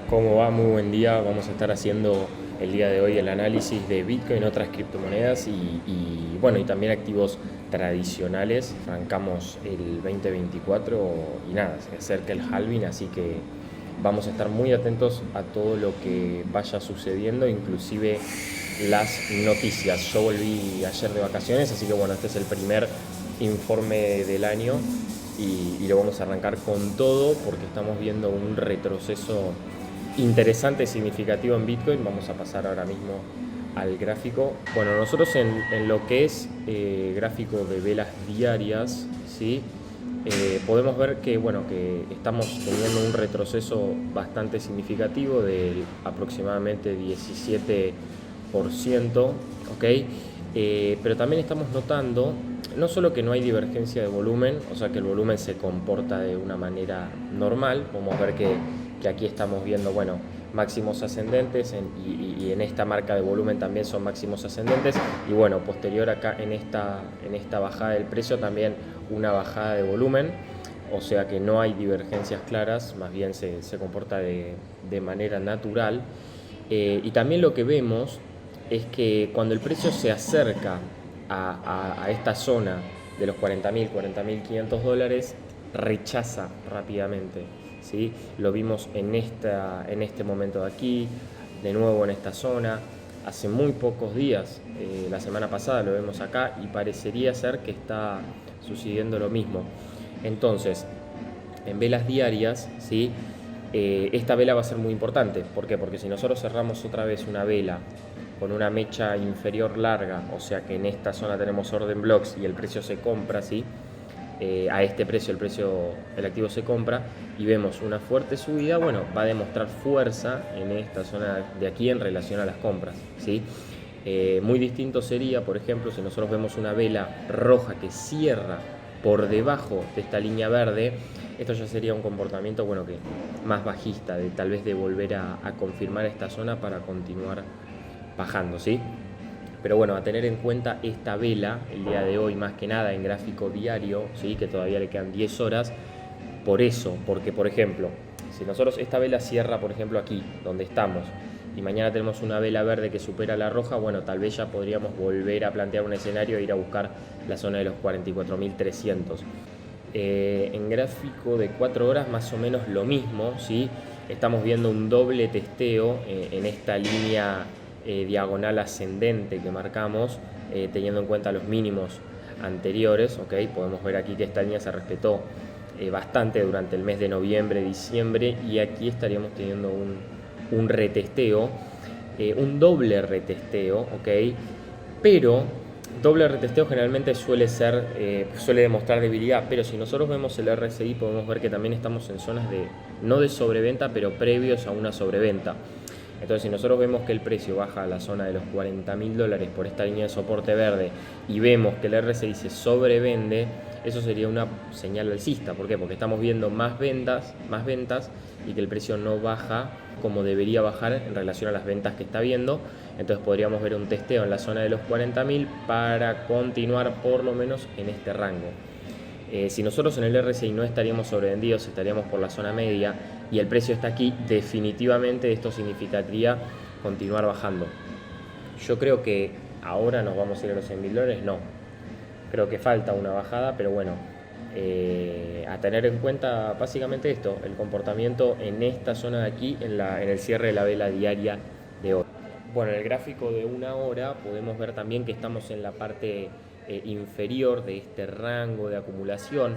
¿Cómo va? Muy buen día. Vamos a estar haciendo el día de hoy el análisis de Bitcoin, otras criptomonedas y también activos tradicionales. Arrancamos el 2024 y nada, se acerca el halving, así que vamos a estar muy atentos a todo lo que vaya sucediendo, inclusive las noticias. Yo volví ayer de vacaciones, así que bueno, este es el primer informe del año y lo vamos a arrancar con todo porque estamos viendo un retroceso interesante, significativo en Bitcoin. Vamos a pasar ahora mismo al gráfico. Bueno, nosotros en lo que es gráfico de velas diarias, ¿sí? Podemos ver que estamos teniendo un retroceso bastante significativo del aproximadamente 17%, ¿ok? Pero también estamos notando no solo que no hay divergencia de volumen, o sea que el volumen se comporta de una manera normal. Podemos ver que aquí estamos viendo, máximos ascendentes y en esta marca de volumen también son máximos ascendentes, y bueno, posterior acá en esta bajada del precio también una bajada de volumen, o sea que no hay divergencias claras, más bien se comporta de manera natural. Y también lo que vemos es que cuando el precio se acerca a esta zona de los 40.000 $500, rechaza rápidamente, ¿sí? Lo vimos en este momento de aquí, de nuevo en esta zona, hace muy pocos días, la semana pasada lo vemos acá y parecería ser que está sucediendo lo mismo. Entonces, en velas diarias, ¿sí? Esta vela va a ser muy importante. ¿Por qué? Porque si nosotros cerramos otra vez una vela con una mecha inferior larga, o sea que en esta zona tenemos orden blocks y el precio se compra, ¿sí? A este precio el activo se compra y vemos una fuerte subida, bueno, va a demostrar fuerza en esta zona de aquí en relación a las compras, ¿sí? Muy distinto sería, por ejemplo, si nosotros vemos una vela roja que cierra por debajo de esta línea verde. Esto ya sería un comportamiento que más bajista, de tal vez de volver a confirmar esta zona para continuar bajando, ¿sí? Pero bueno, a tener en cuenta esta vela el día de hoy, más que nada en gráfico diario, ¿sí? Que todavía le quedan 10 horas. Por eso, porque por ejemplo, si nosotros esta vela cierra, por ejemplo, aquí, donde estamos, y mañana tenemos una vela verde que supera la roja, bueno, tal vez ya podríamos volver a plantear un escenario e ir a buscar la zona de los 44.300. En gráfico de 4 horas más o menos lo mismo, ¿sí? Estamos viendo un doble testeo en esta línea diagonal ascendente que marcamos, teniendo en cuenta los mínimos anteriores, ¿ok? Podemos ver aquí que esta línea se respetó bastante durante el mes de noviembre, diciembre, y aquí estaríamos teniendo un retesteo, un doble retesteo, ¿ok? Pero doble retesteo generalmente suele demostrar debilidad, pero si nosotros vemos el RSI podemos ver que también estamos en zonas no de sobreventa, pero previos a una sobreventa. Entonces, si nosotros vemos que el precio baja a la zona de los $40.000 por esta línea de soporte verde y vemos que el RSI se sobrevende, eso sería una señal alcista. ¿Por qué? Porque estamos viendo más ventas y que el precio no baja como debería bajar en relación a las ventas que está viendo. Entonces podríamos ver un testeo en la zona de los 40.000 para continuar por lo menos en este rango. Si nosotros en el RSI no estaríamos sobrevendidos, estaríamos por la zona media y el precio está aquí, definitivamente esto significaría continuar bajando. Yo creo que ahora nos vamos a ir a los $100.000, no. Creo que falta una bajada, pero bueno, a tener en cuenta básicamente esto, el comportamiento en esta zona de aquí, en el cierre de la vela diaria de hoy. Bueno, en el gráfico de una hora podemos ver también que estamos en la parte inferior de este rango de acumulación,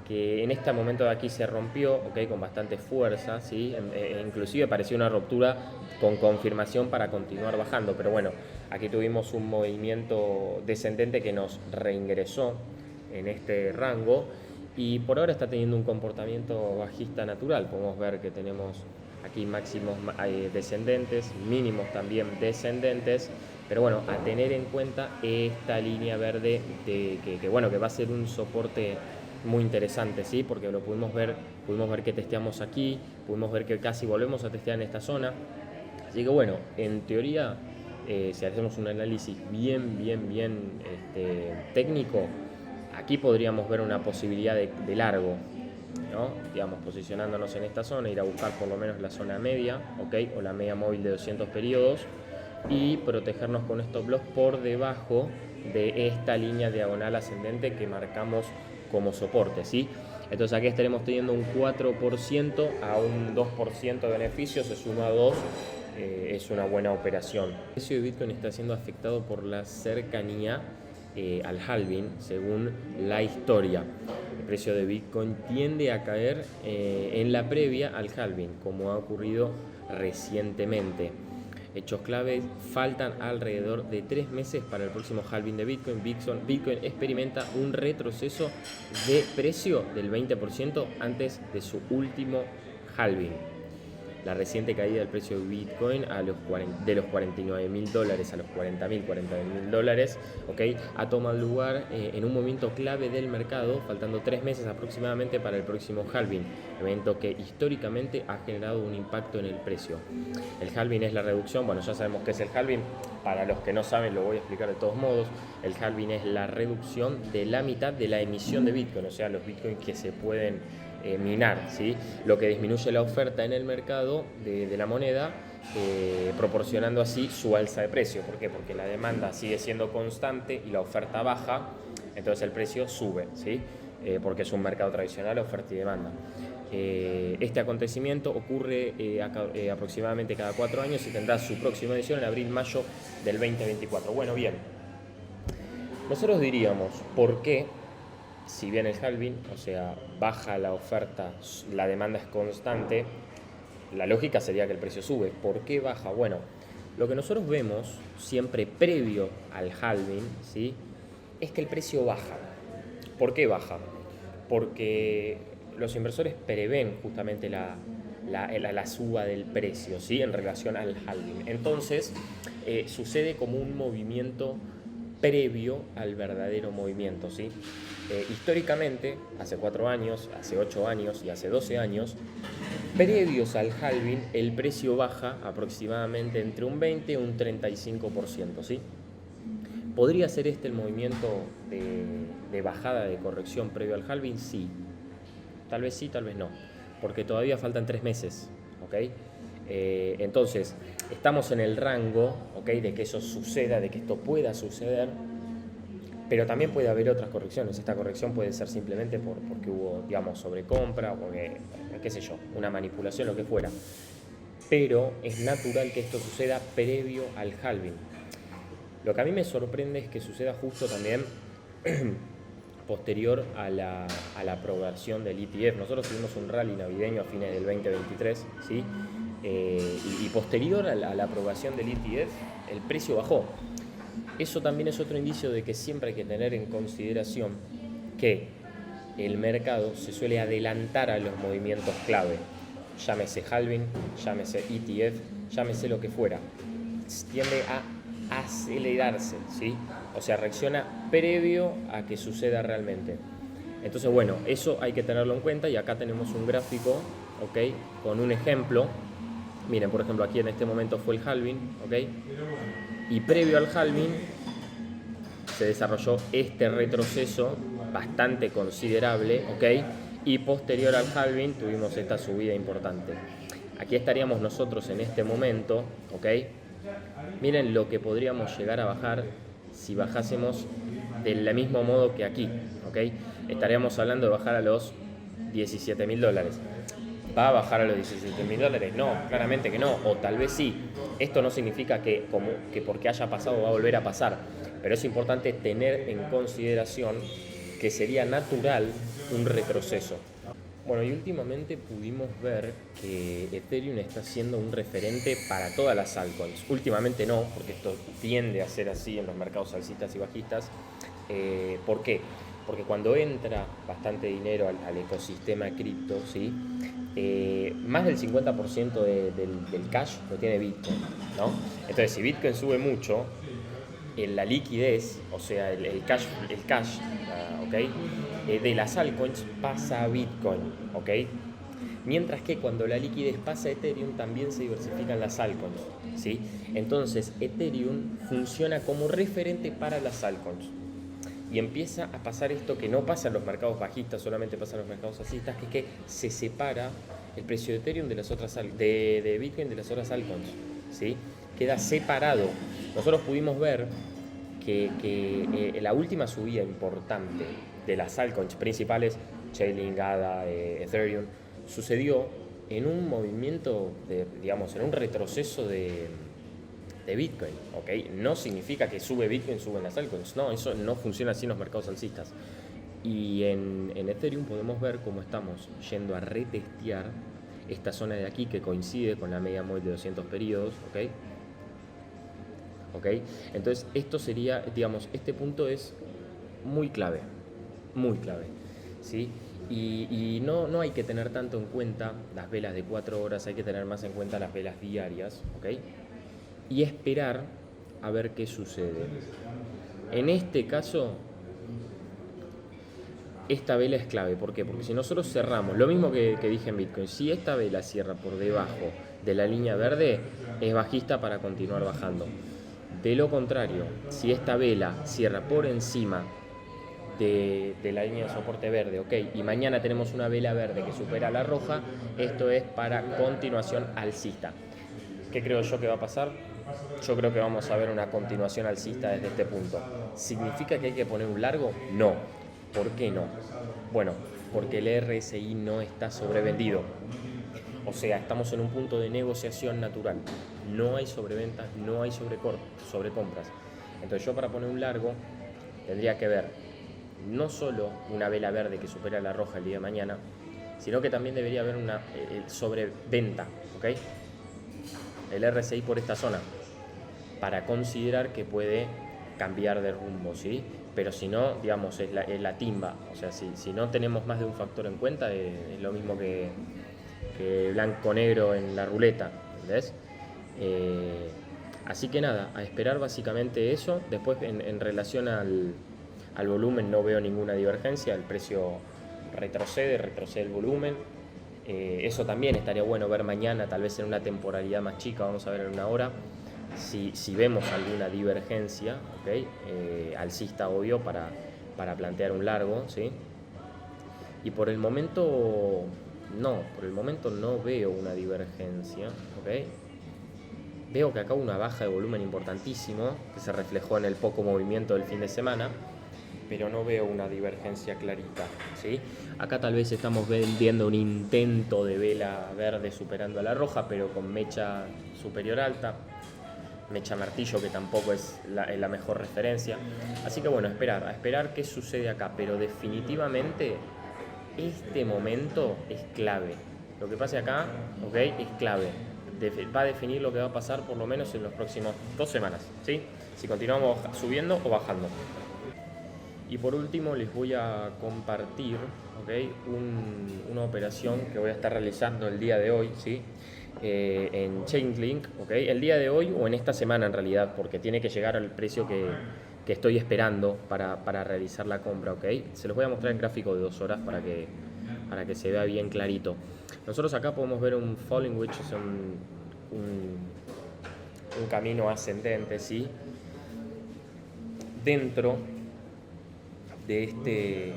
que en este momento de aquí se rompió, ¿okay? Con bastante fuerza, ¿sí? Inclusive parecía una ruptura con confirmación para continuar bajando, pero bueno, aquí tuvimos un movimiento descendente que nos reingresó en este rango y por ahora está teniendo un comportamiento bajista natural. Podemos ver que tenemos aquí máximos descendentes, mínimos también descendentes, pero bueno, a tener en cuenta esta línea verde que va a ser un soporte muy interesante, ¿sí? Porque lo pudimos ver que testeamos aquí, pudimos ver que casi volvemos a testear en esta zona, así que bueno, en teoría, si hacemos un análisis bien técnico, aquí podríamos ver una posibilidad de largo, ¿no? Digamos, posicionándonos en esta zona, ir a buscar por lo menos la zona media, ¿ok? O la media móvil de 200 periodos y protegernos con stop loss por debajo de esta línea diagonal ascendente que marcamos como soporte, ¿sí? Entonces aquí estaremos teniendo un 4% a un 2% de beneficio, se suma a 2, es una buena operación. El precio de Bitcoin está siendo afectado por la cercanía al halving, según la historia. El precio de Bitcoin tiende a caer en la previa al halving, como ha ocurrido recientemente. Hechos claves: faltan alrededor de 3 meses para el próximo halving de Bitcoin. Bitcoin experimenta un retroceso de precio del 20% antes de su último halving. La reciente caída del precio de Bitcoin de los $49.000 a los $40.000 ¿okay? Ha tomado lugar en un momento clave del mercado, faltando 3 meses aproximadamente para el próximo halving, evento que históricamente ha generado un impacto en el precio. El halving es la reducción, bueno, ya sabemos qué es el halving, para los que no saben lo voy a explicar de todos modos. El halving es la reducción de la mitad de la emisión de Bitcoin, o sea, los Bitcoins que se pueden minar, ¿sí? Lo que disminuye la oferta en el mercado de la moneda, proporcionando así su alza de precio. ¿Por qué? Porque la demanda sigue siendo constante y la oferta baja, entonces el precio sube, ¿sí? Porque es un mercado tradicional, oferta y demanda. Este acontecimiento ocurre aproximadamente cada 4 años y tendrá su próxima edición en abril-mayo del 2024. Bueno, bien, nosotros diríamos, ¿por qué? Si bien el halving, o sea, baja la oferta, la demanda es constante, la lógica sería que el precio sube. ¿Por qué baja? Bueno, lo que nosotros vemos siempre previo al halving, ¿sí?, es que el precio baja. ¿Por qué baja? Porque los inversores prevén justamente la suba del precio, ¿sí?, en relación al halving. Entonces, sucede como un movimiento previo al verdadero movimiento, ¿sí? Históricamente, hace 4 años, hace 8 años y hace 12 años, previos al halving, el precio baja aproximadamente entre un 20 y un 35%, ¿sí? ¿Podría ser este el movimiento de bajada, de corrección previo al halving? Sí, tal vez no, porque todavía faltan 3 meses, ¿ok? Entonces, estamos en el rango, ¿okay?, de que eso suceda, de que esto pueda suceder, pero también puede haber otras correcciones. Esta corrección puede ser simplemente porque hubo, digamos, sobrecompra, o qué sé yo, una manipulación, lo que fuera. Pero es natural que esto suceda previo al halving. Lo que a mí me sorprende es que suceda justo también posterior a la aprobación del ETF. Nosotros tuvimos un rally navideño a fines del 2023, ¿sí? Y posterior a la aprobación del ETF, el precio bajó. Eso también es otro indicio de que siempre hay que tener en consideración que el mercado se suele adelantar a los movimientos clave. Llámese halving, llámese ETF, llámese lo que fuera. Tiende a acelerarse, ¿sí? O sea, reacciona previo a que suceda realmente. Entonces, bueno, eso hay que tenerlo en cuenta, y acá tenemos un gráfico, ¿ok?, con un ejemplo. Miren, por ejemplo, aquí en este momento fue el halving, ¿ok? Y previo al halving se desarrolló este retroceso bastante considerable, ¿ok? Y posterior al halving tuvimos esta subida importante. Aquí estaríamos nosotros en este momento, ¿ok? Miren lo que podríamos llegar a bajar si bajásemos del mismo modo que aquí, ¿ok? Estaríamos hablando de bajar a los $17.000. ¿Va a bajar a los $17.000? No, claramente que no, o tal vez sí. Esto no significa que porque haya pasado va a volver a pasar, pero es importante tener en consideración que sería natural un retroceso. Bueno, y últimamente pudimos ver que Ethereum está siendo un referente para todas las altcoins. Últimamente no, porque esto tiende a ser así en los mercados alcistas y bajistas. ¿Por qué? Porque cuando entra bastante dinero al ecosistema cripto, ¿sí?, más del 50% del cash lo tiene Bitcoin, ¿no? Entonces, si Bitcoin sube mucho, la liquidez, o sea, el cash, ¿okay?, de las altcoins pasa a Bitcoin, ¿ok? Mientras que cuando la liquidez pasa a Ethereum, también se diversifican las altcoins, ¿sí? Entonces, Ethereum funciona como referente para las altcoins. Y empieza a pasar esto que no pasa en los mercados bajistas, solamente pasa en los mercados alcistas, que es que se separa el precio de Ethereum de las otras de Bitcoin de las otras altcoins, ¿sí? Queda separado. Nosotros pudimos ver que la última subida importante de las altcoins principales, Chainlink, ADA, Ethereum, sucedió en un movimiento, digamos, en un retroceso de Bitcoin, ¿ok? No significa que sube Bitcoin, suben las altcoins, no, eso no funciona así en los mercados alcistas. Y en Ethereum podemos ver cómo estamos yendo a retestear esta zona de aquí que coincide con la media móvil de 200 periodos, ¿ok? ¿Ok? Entonces esto sería, digamos, este punto es muy clave, ¿sí? Y no hay que tener tanto en cuenta las velas de 4 horas, hay que tener más en cuenta las velas diarias, ¿ok? Y esperar a ver qué sucede. En este caso, esta vela es clave. ¿Por qué? Porque si nosotros cerramos, lo mismo que dije en Bitcoin, si esta vela cierra por debajo de la línea verde, es bajista para continuar bajando. De lo contrario, si esta vela cierra por encima de la línea de soporte verde, ok, y mañana tenemos una vela verde que supera la roja, esto es para continuación alcista. ¿Qué creo yo que va a pasar? Yo creo que vamos a ver una continuación alcista desde este punto. ¿Significa que hay que poner un largo? No. ¿Por qué no? Bueno, porque el RSI no está sobrevendido. O sea, estamos en un punto de negociación natural. No hay sobreventas, no hay sobrecompras. Entonces yo para poner un largo tendría que ver no solo una vela verde que supera la roja el día de mañana, sino que también debería haber una sobreventa, ¿ok? El RSI por esta zona, para considerar que puede cambiar de rumbo, ¿sí? Pero si no, digamos, es la timba. O sea, si no tenemos más de un factor en cuenta, es lo mismo que blanco-negro en la ruleta, ¿entendés? Así que nada, a esperar básicamente eso. Después, en relación al volumen, no veo ninguna divergencia. El precio retrocede el volumen. Eso también estaría bueno ver mañana, tal vez en una temporalidad más chica, vamos a ver en una hora. Si vemos alguna divergencia, ¿okay? Alcista obvio para plantear un largo, ¿sí? Y por el momento no veo una divergencia, ¿okay? Veo que acá hubo una baja de volumen importantísimo que se reflejó en el poco movimiento del fin de semana, pero no veo una divergencia clarita, ¿sí? Acá tal vez estamos viendo un intento de vela verde superando a la roja, pero con mecha superior alta, mecha martillo, que tampoco es la mejor referencia. Así que bueno, a esperar qué sucede acá, pero definitivamente este momento es clave. Lo que pase acá, ¿ok? Es clave. Va a definir lo que va a pasar por lo menos en los próximos 2 semanas, ¿sí? Si continuamos subiendo o bajando. Y por último les voy a compartir, ¿okay? Una operación que voy a estar realizando el día de hoy, ¿sí? En Chainlink, ¿okay? El día de hoy o en esta semana en realidad, porque tiene que llegar al precio que estoy esperando para realizar la compra, ¿okay? Se los voy a mostrar en gráfico de 2 horas para que se vea bien clarito. Nosotros acá podemos ver un falling wedge, es un camino ascendente, ¿sí? Dentro de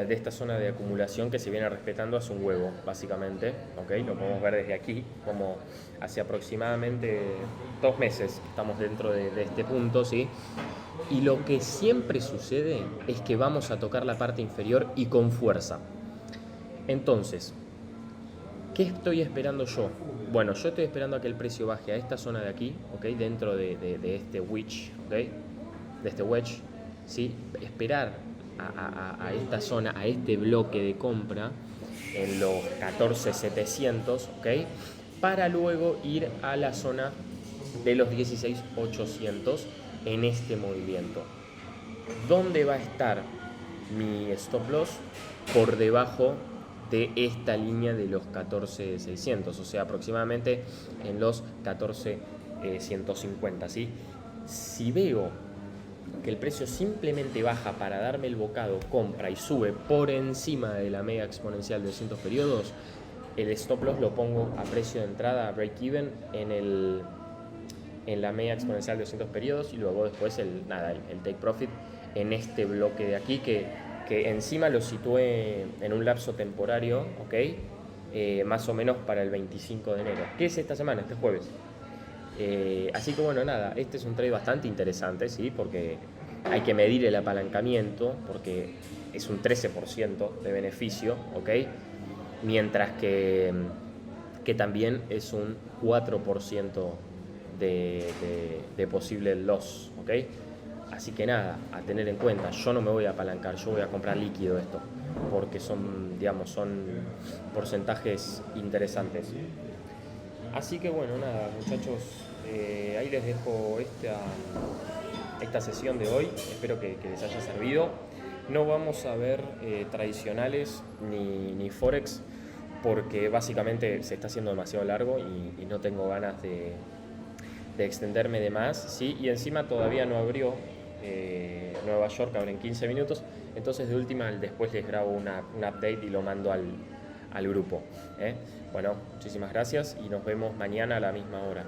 esta zona de acumulación que se viene respetando hace un huevo, básicamente, ¿okay? Lo podemos ver desde aquí, como hace aproximadamente 2 meses estamos dentro de este punto, ¿sí? Y lo que siempre sucede es que vamos a tocar la parte inferior y con fuerza. Entonces, ¿qué estoy esperando yo? Bueno, yo estoy esperando a que el precio baje a esta zona de aquí, ¿okay? Dentro de este wedge, ¿okay? De este wedge, ¿sí? Esperar a esta zona, a este bloque de compra en los 14.700, ¿ok? Para luego ir a la zona de los 16.800 en este movimiento. ¿Dónde va a estar mi stop loss? Por debajo de esta línea de los 14.600, o sea, aproximadamente en los 14.150, ¿sí? Si veo que el precio simplemente baja para darme el bocado, compra y sube por encima de la media exponencial de 200 periodos, el stop loss lo pongo a precio de entrada, a break even, en la media exponencial de 200 periodos, y luego después el take profit en este bloque de aquí, que encima lo situé en un lapso temporario, ¿ok? Más o menos para el 25 de enero, que es esta semana, este jueves. Así que bueno, nada, este es un trade bastante interesante, ¿sí? Porque hay que medir el apalancamiento, porque es un 13% de beneficio, ¿ok? Mientras que también es un 4% de posible loss, ¿ok? Así que nada, a tener en cuenta, yo no me voy a apalancar, yo voy a comprar líquido esto, porque son, digamos, son porcentajes interesantes. Así que bueno, nada, muchachos, ahí les dejo esta sesión de hoy, espero que les haya servido. No vamos a ver tradicionales ni Forex, porque básicamente se está haciendo demasiado largo y no tengo ganas de extenderme de más, ¿sí? Y encima todavía no abrió Nueva York, abre en 15 minutos, entonces de última después les grabo un update y lo mando al grupo. Bueno, muchísimas gracias y nos vemos mañana a la misma hora.